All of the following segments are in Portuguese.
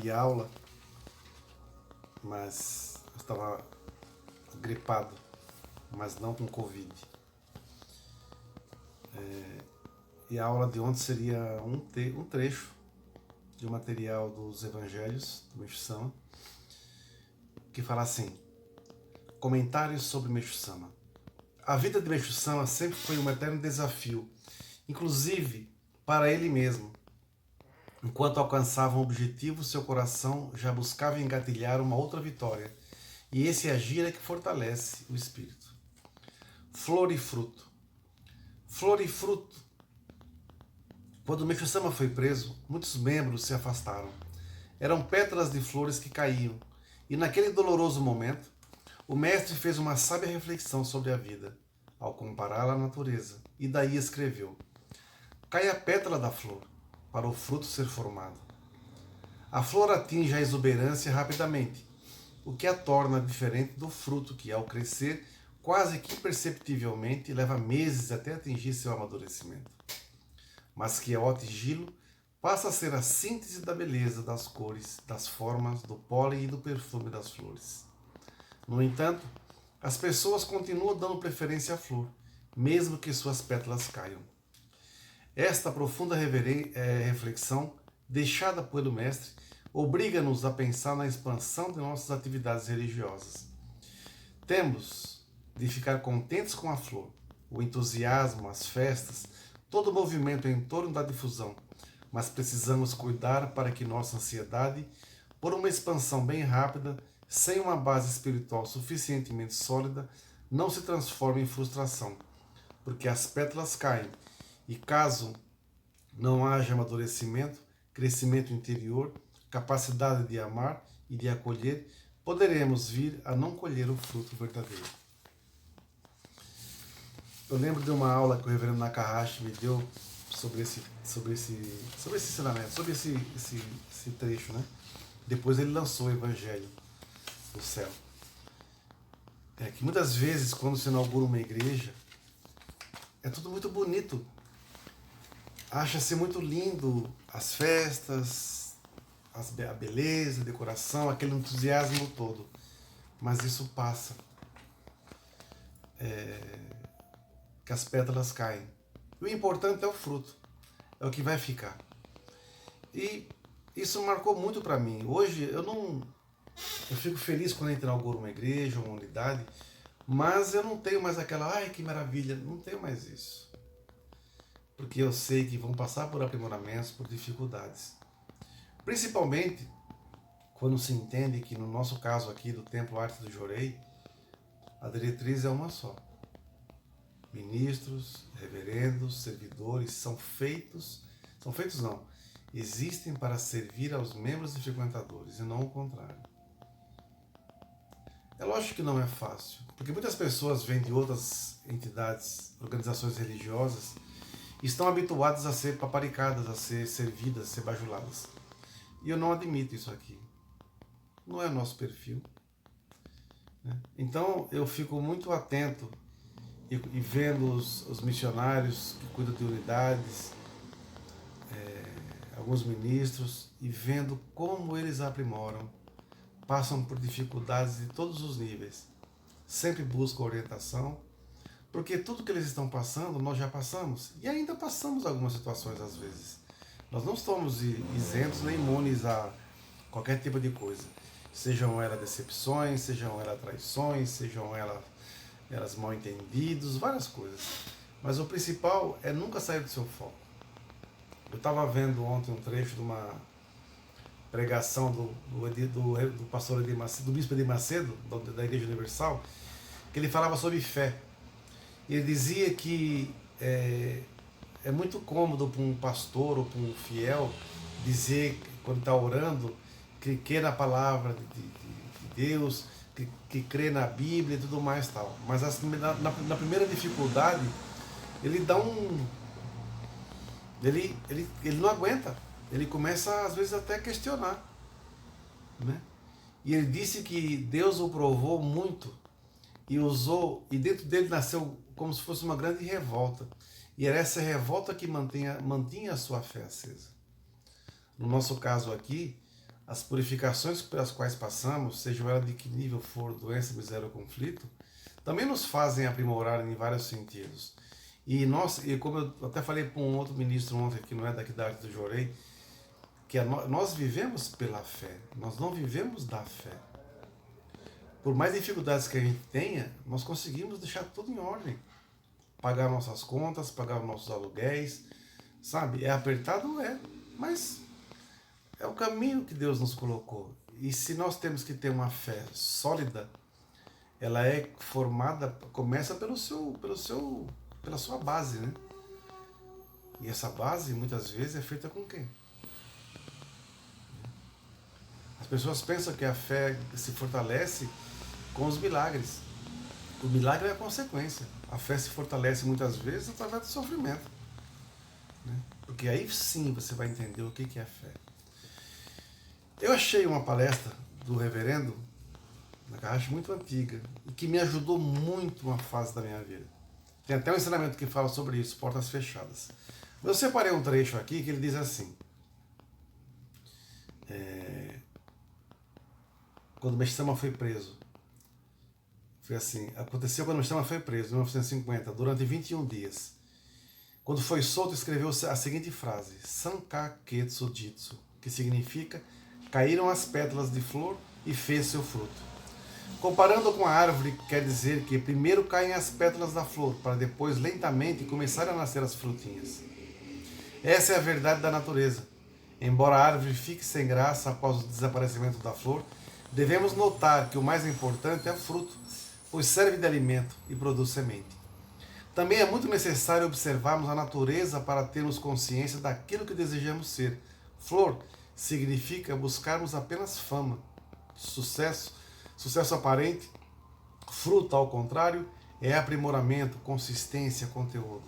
de aula, mas eu estava gripado, mas não com Covid. E a aula de ontem seria um trecho de um material dos Evangelhos do Meixo Sama, que fala assim: comentários sobre Meixo Sama. A vida de Meixo Sama sempre foi um eterno desafio, inclusive para ele mesmo. Enquanto alcançava um objetivo, seu coração já buscava engatilhar uma outra vitória, e esse agir é que fortalece o espírito. Flor e fruto. Flor e fruto. Quando Meixo Sama foi preso, muitos membros se afastaram. Eram pétalas de flores que caíam, e naquele doloroso momento, o mestre fez uma sábia reflexão sobre a vida, ao compará-la à natureza, e daí escreveu: cai a pétala da flor, para o fruto ser formado. A flor atinge a exuberância rapidamente, o que a torna diferente do fruto que, ao crescer, quase que imperceptivelmente, leva meses até atingir seu amadurecimento, mas que, ao atingi-lo, passa a ser a síntese da beleza das cores, das formas, do pólen e do perfume das flores. No entanto, as pessoas continuam dando preferência à flor, mesmo que suas pétalas caiam. Esta profunda reflexão, deixada pelo Mestre, obriga-nos a pensar na expansão de nossas atividades religiosas. Temos de ficar contentes com a flor, o entusiasmo, as festas, todo o movimento em torno da difusão, mas precisamos cuidar para que nossa ansiedade, por uma expansão bem rápida, sem uma base espiritual suficientemente sólida, não se transforme em frustração, porque as pétalas caem, e caso não haja amadurecimento, crescimento interior, capacidade de amar e de acolher, poderemos vir a não colher o fruto verdadeiro. Eu lembro de uma aula que o reverendo Nakahashi me deu sobre esse ensinamento, sobre esse trecho, né? Depois ele lançou o Evangelho do Céu. É que muitas vezes, quando se inaugura uma igreja, é tudo muito bonito. Acha-se muito lindo as festas, a beleza, a decoração, aquele entusiasmo todo. Mas isso passa. Que as pétalas caem. O importante é o fruto. É o que vai ficar. E isso marcou muito para mim. Hoje eu fico feliz quando a gente inaugura uma igreja, uma unidade, mas eu não tenho mais aquela, ai que maravilha, não tenho mais isso. Porque eu sei que vão passar por aprimoramentos, por dificuldades. Principalmente quando se entende que no nosso caso aqui do Templo Arte do Jorei, a diretriz é uma só. Ministros, reverendos, servidores existem para servir aos membros e frequentadores, e não o contrário. É lógico que não é fácil, porque muitas pessoas vêm de outras entidades, organizações religiosas, e estão habituadas a ser paparicadas, a ser servidas, a ser bajuladas. E eu não admito isso aqui. Não é nosso perfil. Então eu fico muito atento e vendo os missionários que cuidam de unidades, alguns ministros, e vendo como eles aprimoram, passam por dificuldades de todos os níveis, sempre buscam orientação, porque tudo que eles estão passando, nós já passamos, e ainda passamos algumas situações às vezes. Nós não estamos isentos nem imunes a qualquer tipo de coisa, sejam elas decepções, sejam elas traições, sejam elas mal entendidos, várias coisas. Mas o principal é nunca sair do seu foco. Eu estava vendo ontem um trecho de uma pregação do pastor Edir Macedo, do bispo Edir Macedo, da Igreja Universal, que ele falava sobre fé. E ele dizia que é muito cômodo para um pastor ou para um fiel dizer, quando está orando, que crê na palavra de Deus, que crê na Bíblia e tudo mais tal. Mas na primeira dificuldade, ele dá ele não aguenta. Ele começa, às vezes, até a questionar. Né? E ele disse que Deus o provou muito e usou, e dentro dele nasceu como se fosse uma grande revolta. E era essa revolta que mantinha a sua fé acesa. No nosso caso aqui, as purificações pelas quais passamos, sejam elas de que nível for, doença, miséria ou conflito, também nos fazem aprimorar em vários sentidos. E como eu até falei para um outro ministro ontem, que não é daqui da arte do Jorei, que nós vivemos pela fé, nós não vivemos da fé. Por mais dificuldades que a gente tenha, nós conseguimos deixar tudo em ordem. Pagar nossas contas, pagar nossos aluguéis, sabe? É apertado? É, mas é o caminho que Deus nos colocou. E se nós temos que ter uma fé sólida, ela é formada, começa pela sua base, né? E essa base, muitas vezes, é feita com quem? As pessoas pensam que a fé se fortalece com os milagres. O milagre é a consequência. A fé se fortalece muitas vezes através do sofrimento, né? Porque aí sim você vai entender o que é fé. Eu achei uma palestra do reverendo, que eu acho muito antiga, e que me ajudou muito uma fase da minha vida. Tem até um ensinamento que fala sobre isso, portas fechadas. Eu separei um trecho aqui que ele diz assim: quando Mestre Sama foi preso, foi assim, aconteceu quando Mestre Sama foi preso, em 1950, durante 21 dias. Quando foi solto, escreveu a seguinte frase: Sankaketsu Jitsu, que significa caíram as pétalas de flor e fez seu fruto. Comparando com a árvore, quer dizer que primeiro caem as pétalas da flor, para depois lentamente começarem a nascer as frutinhas. Essa é a verdade da natureza. Embora a árvore fique sem graça após o desaparecimento da flor, devemos notar que o mais importante é o fruto, pois serve de alimento e produz semente. Também é muito necessário observarmos a natureza para termos consciência daquilo que desejamos ser. Flor significa buscarmos apenas fama, sucesso aparente. Fruto, ao contrário, é aprimoramento, consistência, conteúdo.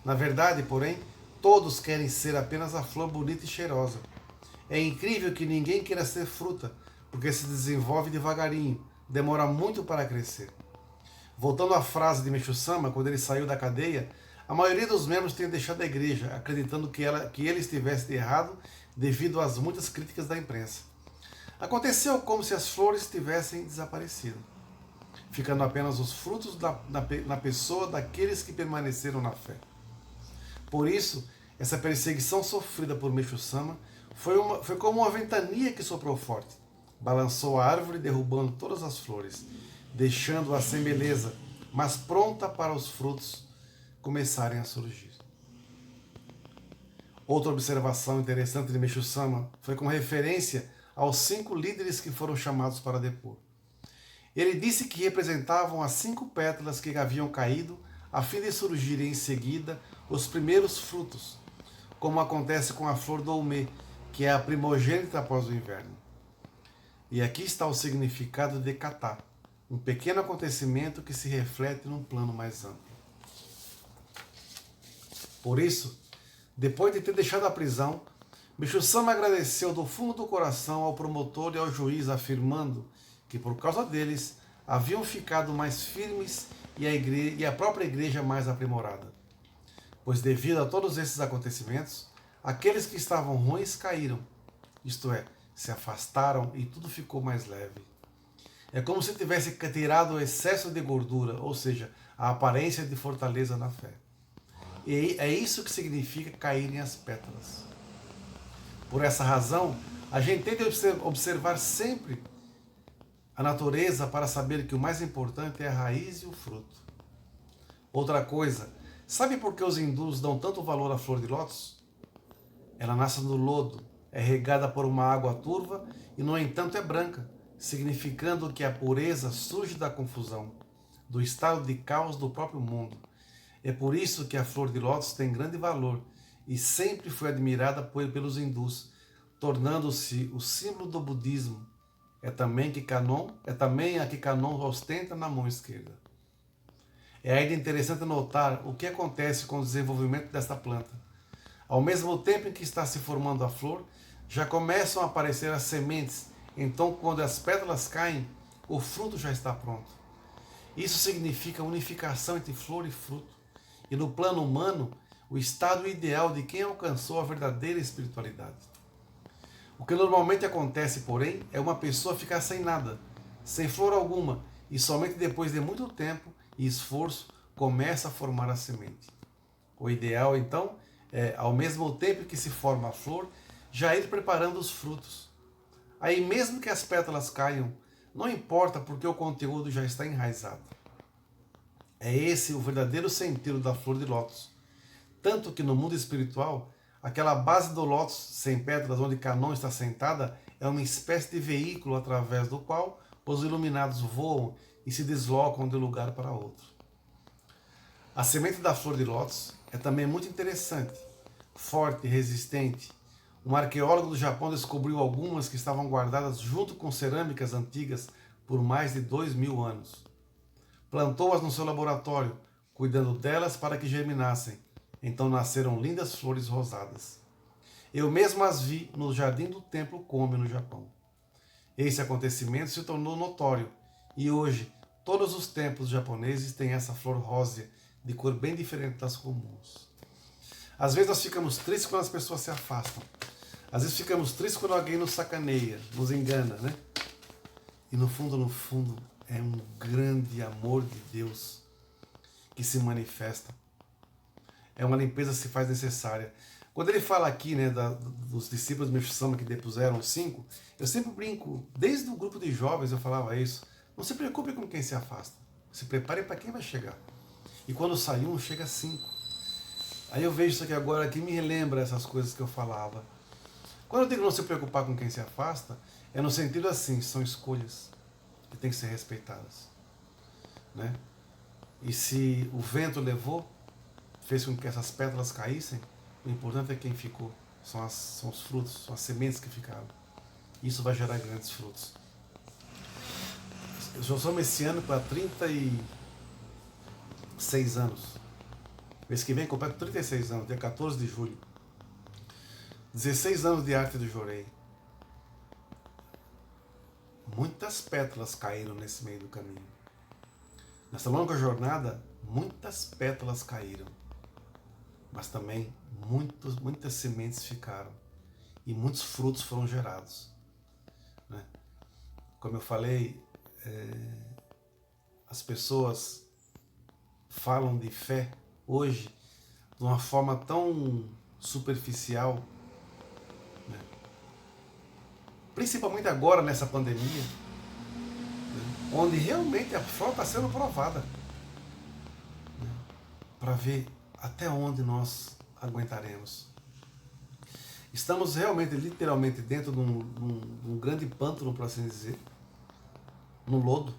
Na verdade, porém, todos querem ser apenas a flor bonita e cheirosa. É incrível que ninguém queira ser fruta, porque se desenvolve devagarinho, demora muito para crescer. Voltando à frase de Meixo Sama, quando ele saiu da cadeia, a maioria dos membros tinha deixado a igreja, acreditando que ele estivesse errado devido às muitas críticas da imprensa. Aconteceu como se as flores tivessem desaparecido, ficando apenas os frutos na pessoa daqueles que permaneceram na fé. Por isso, essa perseguição sofrida por Meixo Sama foi como uma ventania que soprou forte, balançou a árvore derrubando todas as flores, deixando-a sem beleza, mas pronta para os frutos começarem a surgir. Outra observação interessante de Meixo Sama foi com referência aos 5 líderes que foram chamados para depor. Ele disse que representavam as 5 pétalas que haviam caído a fim de surgirem em seguida os primeiros frutos, como acontece com a flor do Oumê, que é a primogênita após o inverno. E aqui está o significado de Kata, um pequeno acontecimento que se reflete num plano mais amplo. Por isso, depois de ter deixado a prisão, Meixo Sama agradeceu do fundo do coração ao promotor e ao juiz, afirmando que por causa deles haviam ficado mais firmes e a própria igreja mais aprimorada. Pois devido a todos esses acontecimentos, aqueles que estavam ruins caíram, isto é, se afastaram e tudo ficou mais leve. É como se tivesse tirado o excesso de gordura, ou seja, a aparência de fortaleza na fé. E é isso que significa caírem as pétalas. Por essa razão, a gente tem de observar sempre a natureza para saber que o mais importante é a raiz e o fruto. Outra coisa, sabe por que os hindus dão tanto valor à flor de lótus? Ela nasce no lodo, é regada por uma água turva e, no entanto, é branca, significando que a pureza surge da confusão, do estado de caos do próprio mundo. É por isso que a flor de lótus tem grande valor e sempre foi admirada pelos hindus, tornando-se o símbolo do budismo. É também a que Kanon ostenta na mão esquerda. É ainda interessante notar o que acontece com o desenvolvimento desta planta. Ao mesmo tempo em que está se formando a flor, já começam a aparecer as sementes, então quando as pétalas caem, o fruto já está pronto. Isso significa unificação entre flor e fruto, e no plano humano, o estado ideal de quem alcançou a verdadeira espiritualidade. O que normalmente acontece, porém, é uma pessoa ficar sem nada, sem flor alguma, e somente depois de muito tempo e esforço começa a formar a semente. O ideal, então, é, ao mesmo tempo que se forma a flor, já ir preparando os frutos. Aí, mesmo que as pétalas caiam, não importa porque o conteúdo já está enraizado. É esse o verdadeiro sentido da flor de lótus. Tanto que no mundo espiritual, aquela base do lótus sem pétalas onde Canon está sentada é uma espécie de veículo através do qual os iluminados voam e se deslocam de um lugar para outro. A semente da flor de lótus é também muito interessante, forte e resistente. Um arqueólogo do Japão descobriu algumas que estavam guardadas junto com cerâmicas antigas por mais de 2000 anos. Plantou-as no seu laboratório, cuidando delas para que germinassem. Então nasceram lindas flores rosadas. Eu mesmo as vi no jardim do templo Komi, no Japão. Esse acontecimento se tornou notório, e hoje todos os templos japoneses têm essa flor rósea, de cor bem diferente das comuns. Às vezes nós ficamos tristes quando as pessoas se afastam. Às vezes ficamos tristes quando alguém nos sacaneia, nos engana, né? E no fundo, é um grande amor de Deus que se manifesta. É uma limpeza que se faz necessária. Quando ele fala aqui, né, dos discípulos de Mestre-sama que depuseram 5, eu sempre brinco, desde o grupo de jovens eu falava isso, não se preocupe com quem se afasta, se prepare para quem vai chegar. E quando sai um, chega 5. Aí eu vejo isso aqui agora, que me relembra essas coisas que eu falava. Quando eu digo não se preocupar com quem se afasta, é no sentido assim, são escolhas que têm que ser respeitadas, né? E se o vento levou, fez com que essas pétalas caíssem, o importante é quem ficou, são os frutos, são as sementes que ficaram. Isso vai gerar grandes frutos. Eu sou messiânico há 36 anos. Mês que vem completo 36 anos, dia 14 de julho. 16 anos de arte do Jorei. Muitas pétalas caíram nesse meio do caminho. Nessa longa jornada, muitas pétalas caíram. Mas também muitas sementes ficaram. E muitos frutos foram gerados. Né? Como eu falei, as pessoas falam de fé hoje de uma forma tão superficial, né? Principalmente agora nessa pandemia, né? Onde realmente a fé está sendo provada, né? Para ver até onde nós aguentaremos. Estamos realmente, literalmente, dentro de um grande pântano, por assim dizer, no lodo,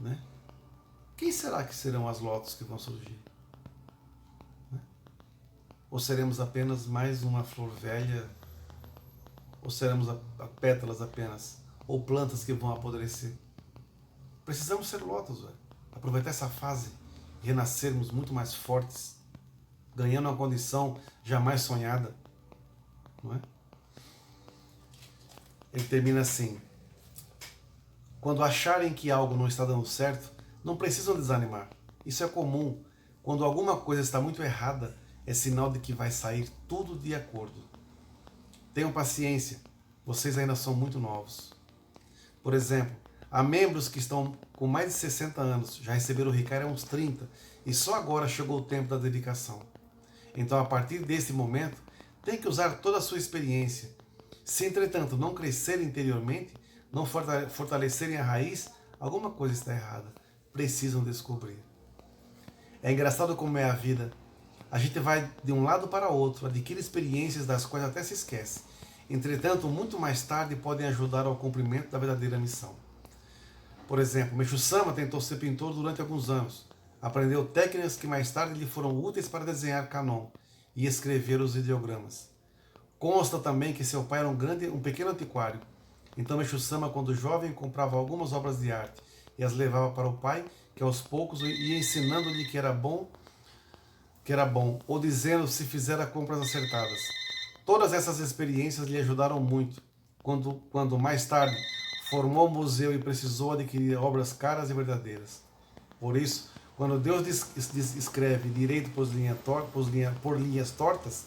né? Quem será que serão as lótus que vão surgir? Né? Ou seremos apenas mais uma flor velha? Ou seremos pétalas apenas? Ou plantas que vão apodrecer? Precisamos ser lótus, velho. Aproveitar essa fase e renascermos muito mais fortes, ganhando uma condição jamais sonhada. Não é? Ele termina assim: quando acharem que algo não está dando certo, não precisam desanimar. Isso é comum. Quando alguma coisa está muito errada, é sinal de que vai sair tudo de acordo. Tenham paciência, vocês ainda são muito novos. Por exemplo, há membros que estão com mais de 60 anos, já receberam o Ricaire há uns 30, e só agora chegou o tempo da dedicação. Então, a partir desse momento, tem que usar toda a sua experiência. Se, entretanto, não crescerem interiormente, não fortalecerem a raiz, alguma coisa está errada. Precisam descobrir. É engraçado como é a vida. A gente vai de um lado para outro, adquire experiências das quais até se esquece. Entretanto, muito mais tarde podem ajudar ao cumprimento da verdadeira missão. Por exemplo, Mestre-sama tentou ser pintor durante alguns anos. Aprendeu técnicas que mais tarde lhe foram úteis para desenhar Canon e escrever os ideogramas. Consta também que seu pai era um pequeno antiquário. Então Mestre-sama, quando jovem, comprava algumas obras de arte e as levava para o pai, que aos poucos ia ensinando-lhe que era bom, ou dizendo se fizera compras acertadas. Todas essas experiências lhe ajudaram muito, quando mais tarde formou um museu e precisou adquirir obras caras e verdadeiras. Por isso, quando Deus escreve direito por linhas tortas,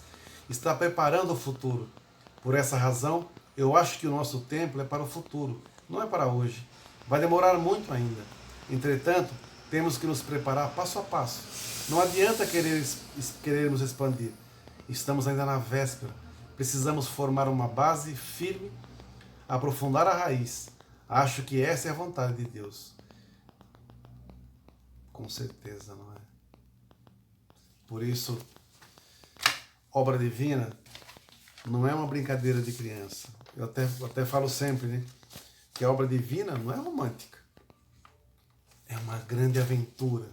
está preparando o futuro. Por essa razão, Eu acho que o nosso templo é para o futuro, não é para hoje. Vai demorar muito ainda. Entretanto, temos que nos preparar passo a passo. Não adianta querermos expandir. Estamos ainda na véspera. Precisamos formar uma base firme, aprofundar a raiz. Acho que essa é a vontade de Deus. Com certeza, não é? Por isso, obra divina não é uma brincadeira de criança. Eu até falo sempre, né? Que a obra divina não é romântica. É uma grande aventura.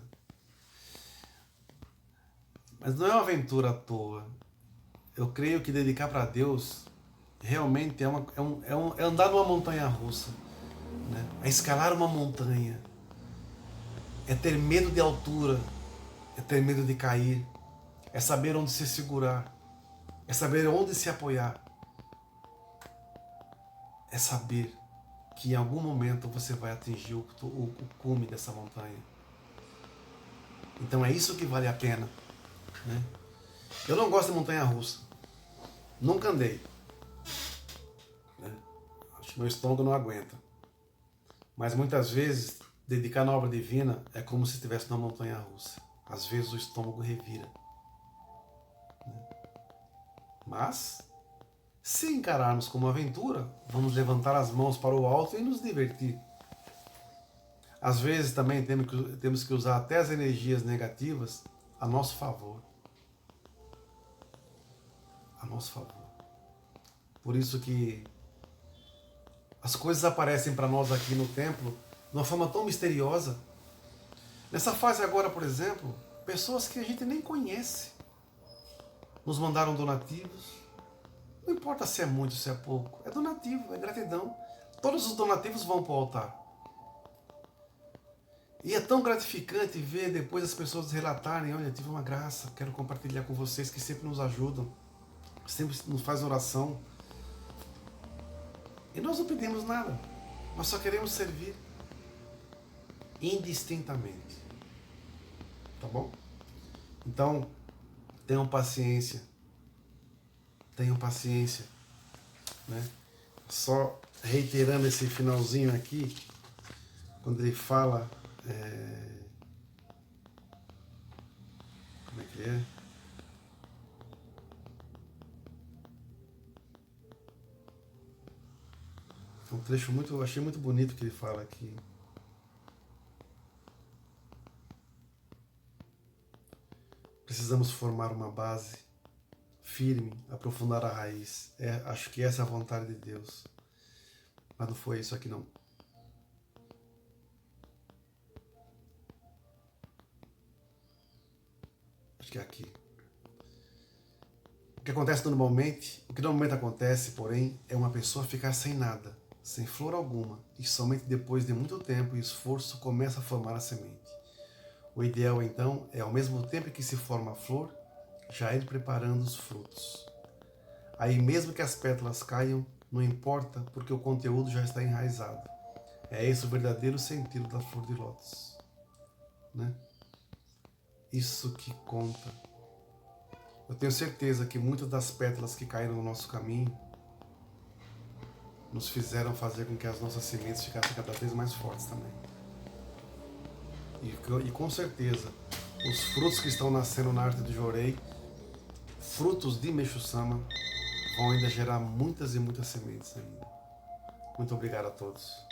Mas não é uma aventura à toa. Eu creio que dedicar para Deus realmente é andar numa montanha russa. Né? É escalar uma montanha. É ter medo de altura. É ter medo de cair. É saber onde se segurar. É saber onde se apoiar. É saber que em algum momento você vai atingir o cume dessa montanha. Então é isso que vale a pena. Né? Eu não gosto de montanha-russa. Nunca andei. Né? Acho que meu estômago não aguenta. Mas muitas vezes, dedicar na obra divina é como se estivesse numa montanha-russa. Às vezes o estômago revira. Né? Mas, se encararmos como aventura, vamos levantar as mãos para o alto e nos divertir. Às vezes também temos que usar até as energias negativas a nosso favor. A nosso favor. Por isso que as coisas aparecem para nós aqui no templo de uma forma tão misteriosa. Nessa fase agora, por exemplo, pessoas que a gente nem conhece nos mandaram donativos. Não importa se é muito, se é pouco. É donativo, é gratidão. Todos os donativos vão para o altar. E é tão gratificante ver depois as pessoas relatarem: olha, tive uma graça, quero compartilhar com vocês, que sempre nos ajudam, sempre nos fazem oração. E nós não pedimos nada, nós só queremos servir indistintamente. Tá bom? Então, tenham paciência. Tenham paciência. Né? Só reiterando esse finalzinho aqui, quando ele fala... Como é que é? É um trecho muito... Eu achei muito bonito que ele fala aqui. Precisamos formar uma base firme, aprofundar a raiz. Acho que essa é a vontade de Deus. Mas não foi isso aqui não. Acho que é aqui. O que acontece normalmente, o que normalmente acontece, porém, é uma pessoa ficar sem nada, sem flor alguma, e somente depois de muito tempo e esforço começa a formar a semente. O ideal, então, é ao mesmo tempo que se forma a flor, já ir preparando os frutos. Aí mesmo que as pétalas caiam, não importa, porque o conteúdo já está enraizado. É esse o verdadeiro sentido da flor de lótus. Né? Isso que conta. Eu tenho certeza que muitas das pétalas que caíram no nosso caminho nos fizeram fazer com que as nossas sementes ficassem cada vez mais fortes também. E com certeza, os frutos que estão nascendo na arte do Jorei, frutos de Meixo Sama, vão ainda gerar muitas e muitas sementes ainda. Muito obrigado a todos.